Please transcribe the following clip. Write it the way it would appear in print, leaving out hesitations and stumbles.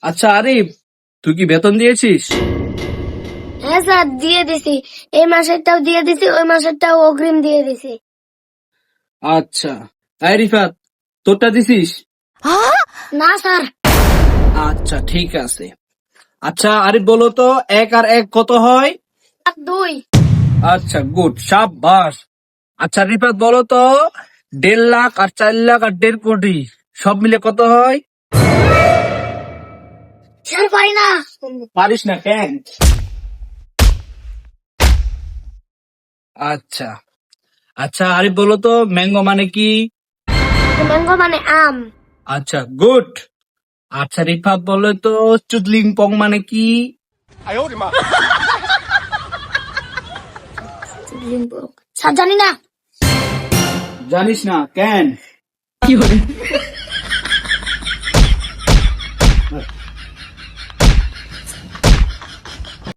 আচ্ছা আরিফ, তুই কি বেতন দিয়েছিস? হ্যাঁ স্যার, দিয়ে দিছি। এই মাসেরটাও দিয়ে দিছি, ওই মাসেরটাও অগ্রিম দিয়ে দিছি। আচ্ছা। এই রিফাত, তোরটা দিছিস? না স্যার। আচ্ছা ঠিক আছে। আচ্ছা আরিফ, বলো তো 1 আর 1 কত হয়? আর 2। আচ্ছা গুড, সাবাস। আচ্ছা রিফাত, বলো তো 1.5 লাখ আর 4 লাখ আর 1.5 কোটি সব মিলে কত হয়? স্যার পারি না। পারিস না কেন? আচ্ছা। আচ্ছা আরিফ, বলো তো ম্যাঙ্গো মানে কি? ম্যাঙ্গো মানে আম। আচ্ছা গুড। আচ্ছা রিফাত, বলো তো চুদলিং পং মানে কি? স্যার জানি না। জানিস না কেন?